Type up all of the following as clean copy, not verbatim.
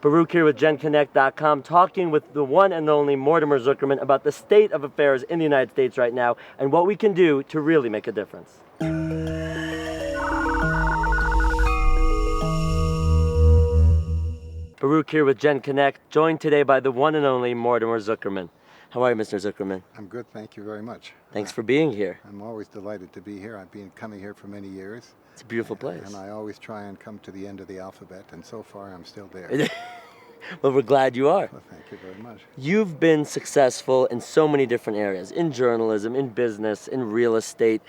Baruch here with GenConnect.com, talking with the one and only Mortimer Zuckerman about the state of affairs in the United States right now and what we can do to really make a difference. Baruch here with GenConnect, joined today by the one and only Mortimer Zuckerman. How are you, Mr. Zuckerman? I'm good, thank you very much. Thanks for being here. I'm always delighted to be here. I've been coming here for many years. It's a beautiful place. And I always try and come to the end of the alphabet, and so far I'm still there. Well, we're glad you are. Well, thank you very much. You've been successful in so many different areas, in journalism, in business, in real estate.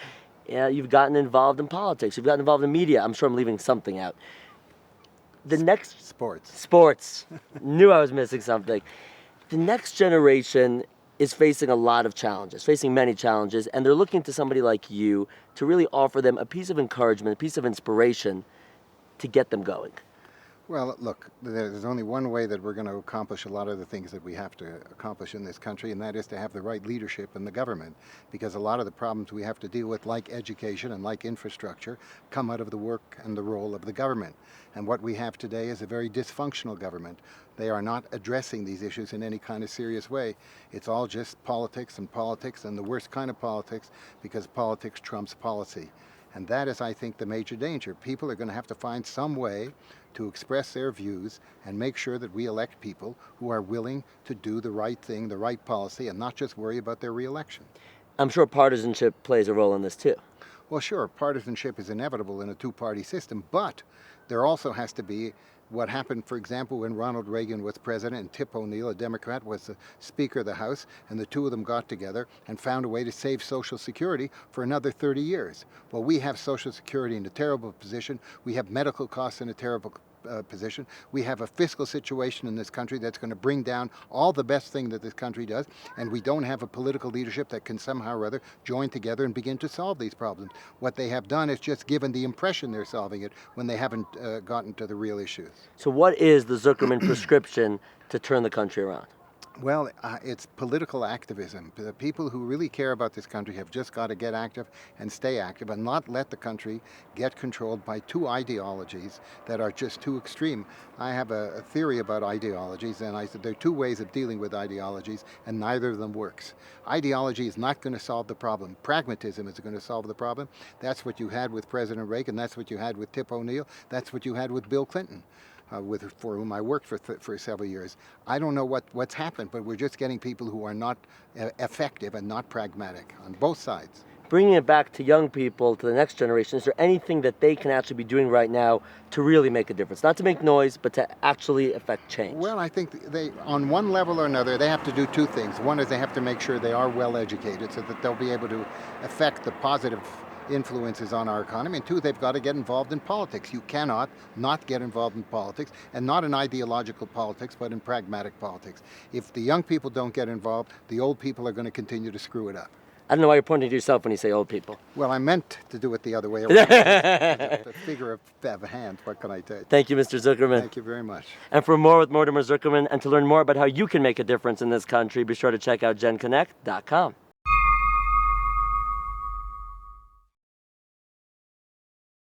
Yeah, you've gotten involved in politics. You've gotten involved in media. I'm sure I'm leaving something out. The next... Sports. Knew I was missing something. The next generation is facing a lot of challenges, facing many challenges, and they're looking to somebody like you to really offer them a piece of encouragement, a piece of inspiration to get them going. Well, look, there's only one way that we're going to accomplish a lot of the things that we have to accomplish in this country, and that is to have the right leadership in the government. Because a lot of the problems we have to deal with, like education and like infrastructure, come out of the work and the role of the government. And what we have today is a very dysfunctional government. They are not addressing these issues in any kind of serious way. It's all just politics and the worst kind of politics, because politics trumps policy. And that is, I think, the major danger. People are going to have to find some way to express their views and make sure that we elect people who are willing to do the right thing, the right policy, and not just worry about their re-election. I'm sure partisanship plays a role in this too. Well, sure, partisanship is inevitable in a two-party system, but there also has to be what happened, for example, when Ronald Reagan was president and Tip O'Neill, a Democrat, was the Speaker of the House, and the two of them got together and found a way to save Social Security for another 30 years. Well, we have Social Security in a terrible position. We have medical costs in a terrible position. We have a fiscal situation in this country that's going to bring down all the best thing that this country does, and we don't have a political leadership that can somehow or other join together and begin to solve these problems. What they have done is just given the impression they're solving it when they haven't gotten to the real issues. So what is the Zuckerman prescription to turn the country around? Well, it's political activism. The people who really care about this country have just got to get active and stay active and not let the country get controlled by two ideologies that are just too extreme. I have a theory about ideologies, and I said there are two ways of dealing with ideologies, and neither of them works. Ideology is not going to solve the problem. Pragmatism is going to solve the problem. That's what you had with President Reagan. That's what you had with Tip O'Neill. That's what you had with Bill Clinton. For whom I worked for several years. I don't know what's happened, but we're just getting people who are not effective and not pragmatic on both sides. Bringing it back to young people, to the next generation, is there anything that they can actually be doing right now to really make a difference? Not to make noise, but to actually affect change. Well, I think they, on one level or another, they have to do two things. One is they have to make sure they are well educated so that they'll be able to affect the positive influences on our economy, and two, they've got to get involved in politics. You cannot not get involved in politics, and not in ideological politics, but in pragmatic politics. If the young people don't get involved, the old people are going to continue to screw it up. I don't know why you're pointing to yourself when you say old people. Well, I meant to do it the other way around. The figure of hand, what can I tell you? Thank you, Mr. Zuckerman. Thank you very much. And for more with Mortimer Zuckerman, and to learn more about how you can make a difference in this country, be sure to check out GenConnect.com.